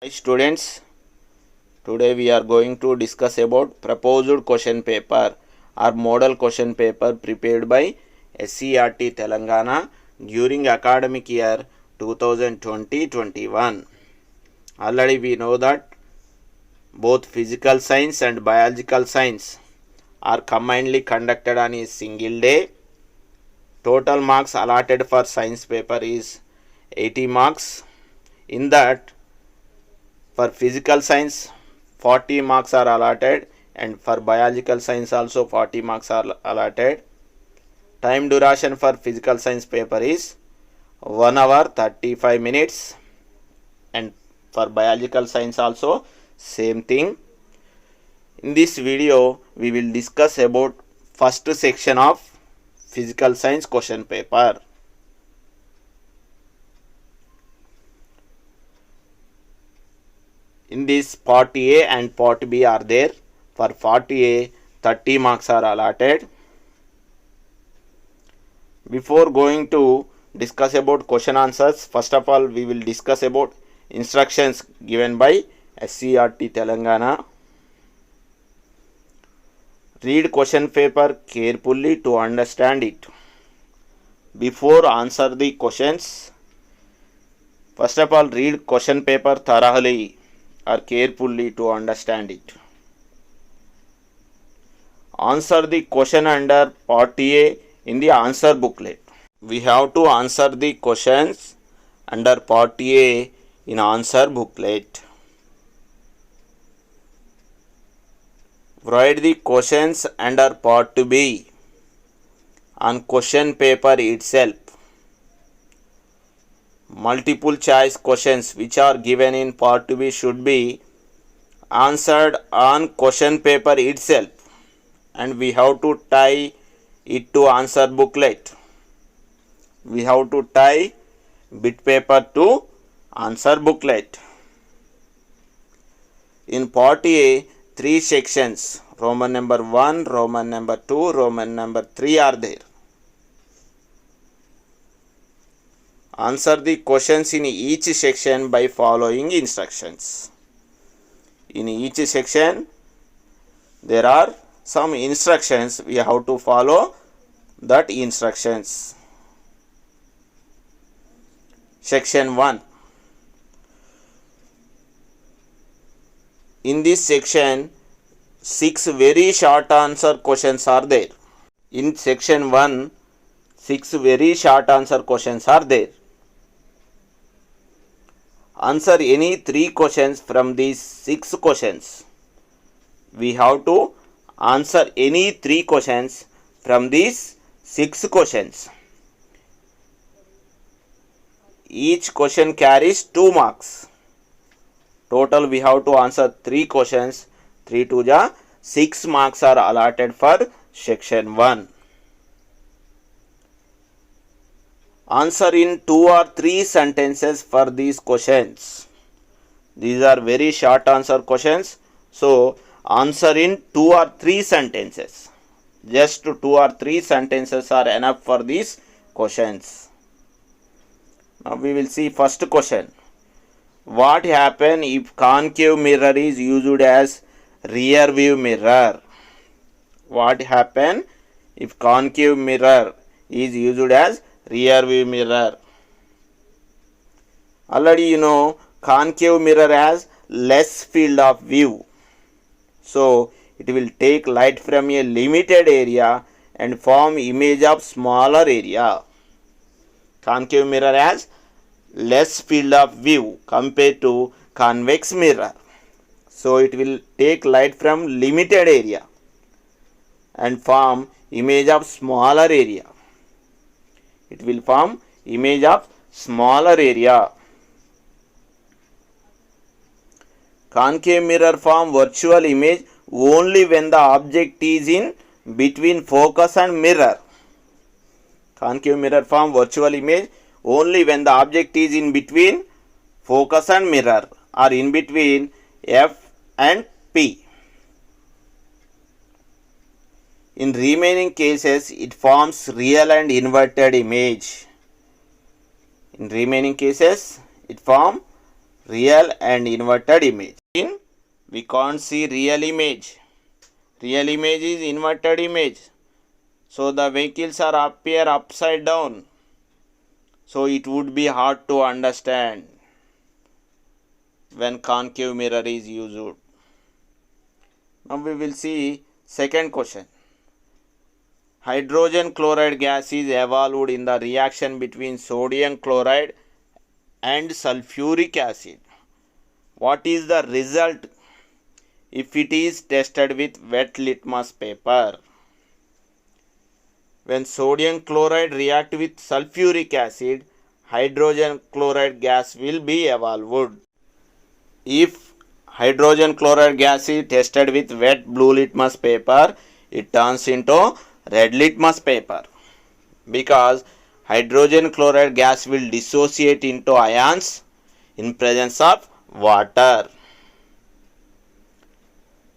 Hi students, today we are going to discuss about proposed question paper or model question paper prepared by SCRT Telangana during academic year 2020-21. Already we know that both physical science and biological science are combinedly conducted on a single day. Total marks allotted for science paper is 80 marks. In that, for physical science 40 marks are allotted and for biological science also 40 marks are allotted. Time duration for physical science paper is 1 hour 35 minutes and for biological science also same thing. In this video we will discuss about first section of physical science question paper. In this part A and part B are there. For part A 30 marks are allotted. Before going to discuss about question answers, first of all we will discuss about instructions given by SCRT Telangana. Read question paper carefully to understand it. Before answer the questions, first of all read question paper thoroughly or carefully to understand it. Answer the question under part A in the answer booklet. We have to answer the questions under part A in answer booklet. Write the questions under part B on question paper itself. Multiple choice questions which are given in part B should be answered on question paper itself, and we have to tie it to answer booklet. We have to tie bit paper to answer booklet. In part A, 3 sections, Roman number 1, Roman number 2, Roman number 3 are there. Answer the questions in each section by following instructions. In each section there are some instructions, we have to follow that instructions. Section 1. In this section 6 very short answer questions are there. In section 1 6 very short answer questions are there. Answer any 3 questions from these 6 questions. We have to answer any 3 questions from these 6 questions. Each question carries 2 marks. Total we have to answer 3 questions. 3 to 6 marks are allotted for section 1. Answer in 2 or 3 sentences for these questions. These are very short answer questions. So answer in 2 or 3 sentences. Just 2 or 3 sentences are enough for these questions. Now we will see first question. What happens if concave mirror is used as rear view mirror? What happens if concave mirror is used as rear view mirror? Already you know concave mirror has less field of view. So it will take light from a limited area and form image of smaller area. Concave mirror has less field of view compared to convex mirror. So it will take light from limited area and form image of smaller area. It will form image of smaller area. Concave mirror form virtual image only when the object is in between focus and mirror. Concave mirror form virtual image only when the object is in between focus and mirror, or in between F and P. In remaining cases, it forms real and inverted image. In remaining cases, it forms real and inverted image. We can't see real image. Real image is inverted image. So the vehicles are appear upside down. So it would be hard to understand when concave mirror is used. Now we will see second question. Hydrogen chloride gas is evolved in the reaction between sodium chloride and sulfuric acid. What is the result if it is tested with wet litmus paper? When sodium chloride react with sulfuric acid, hydrogen chloride gas will be evolved. If hydrogen chloride gas is tested with wet blue litmus paper, it turns into red litmus paper, because hydrogen chloride gas will dissociate into ions in presence of water.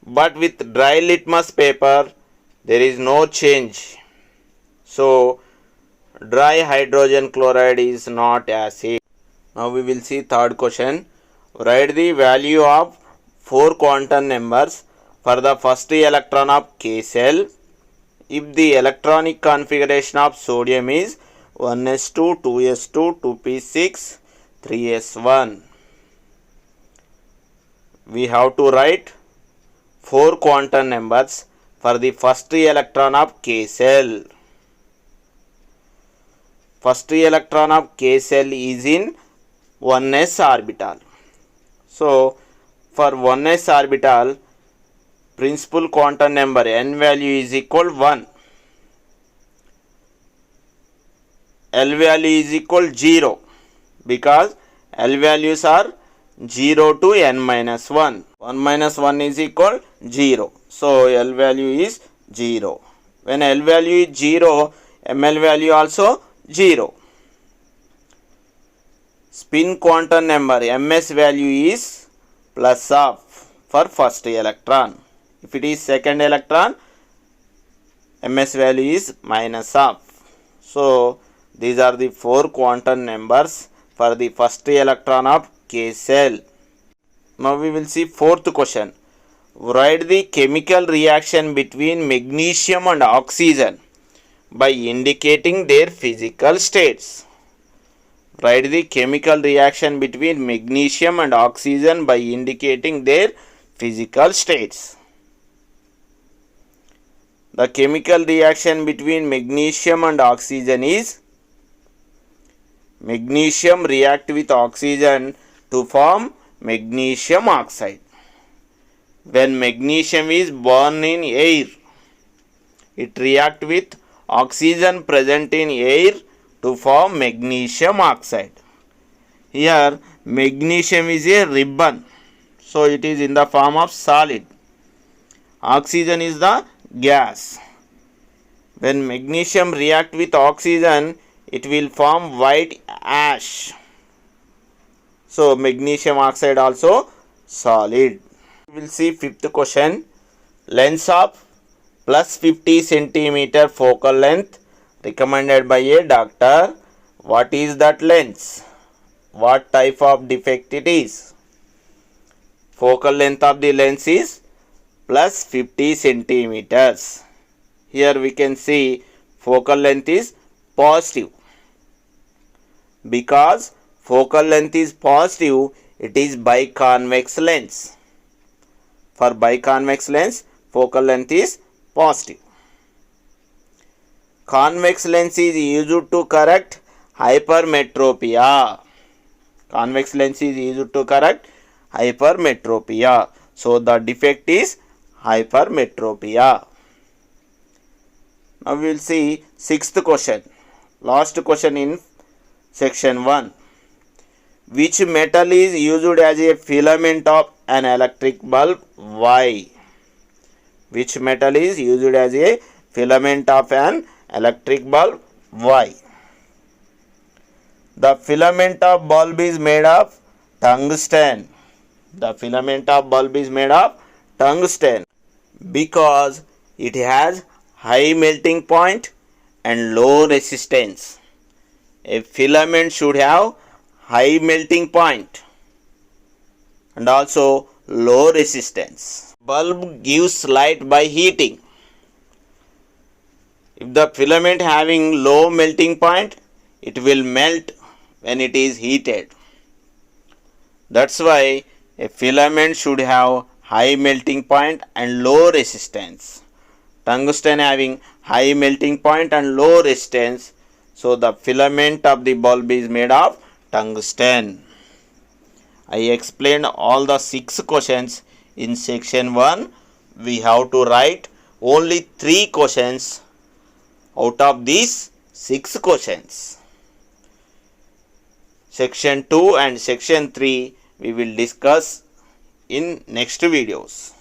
But with dry litmus paper, there is no change. So dry hydrogen chloride is not acid. Now we will see third question. Write the value of 4 quantum numbers for the first electron of K cell if the electronic configuration of sodium is 1s2, 2s2, 2p6, 3s1. We have to write 4 quantum numbers for the first electron of K cell. First electron of K cell is in 1s orbital. So for 1s orbital, principal quantum number n value is equal 1. L value is equal 0, because L values are 0 to n minus 1. 1 minus 1 is equal 0. So L value is 0. When L value is 0, ML value also 0. Spin quantum number MS value is plus of for first electron. If it is second electron, MS value is minus of. So these are the 4 quantum numbers for the first electron of K cell. Now we will see fourth question. Write the chemical reaction between magnesium and oxygen by indicating their physical states. Write the chemical reaction between magnesium and oxygen by indicating their physical states. The chemical reaction between magnesium and oxygen is magnesium react with oxygen to form magnesium oxide. When magnesium is born in air, it react with oxygen present in air to form magnesium oxide. Here magnesium is a ribbon, so it is in the form of solid. Oxygen is the gas. When magnesium react with oxygen, it will form white ash. So magnesium oxide also solid. We will see fifth question. Lens of plus 50 centimeter focal length recommended by a doctor. What is that lens? What type of defect it is? Focal length of the lens is plus 50 centimeters. Here we can see focal length is positive. Because focal length is positive, it is biconvex lens. For biconvex lens, focal length is positive. Convex lens is used to correct hypermetropia. Convex lens is used to correct hypermetropia. So the defect is hypermetropia. Now we will see sixth question. Last question in section 1. Which metal is used as a filament of an electric bulb? Why? Which metal is used as a filament of an electric bulb? Why? The filament of bulb is made of tungsten. The filament of bulb is made of tungsten because it has high melting point and low resistance. A filament should have high melting point and also low resistance. Bulb gives light by heating. If the filament having low melting point, it will melt when it is heated. That's why a filament should have high melting point and low resistance. Tungsten having high melting point and low resistance, so the filament of the bulb is made of tungsten. I explained all the 6 questions in section 1. We have to write only 3 questions out of these 6 questions. Section 2 and section 3 we will discuss in next videos.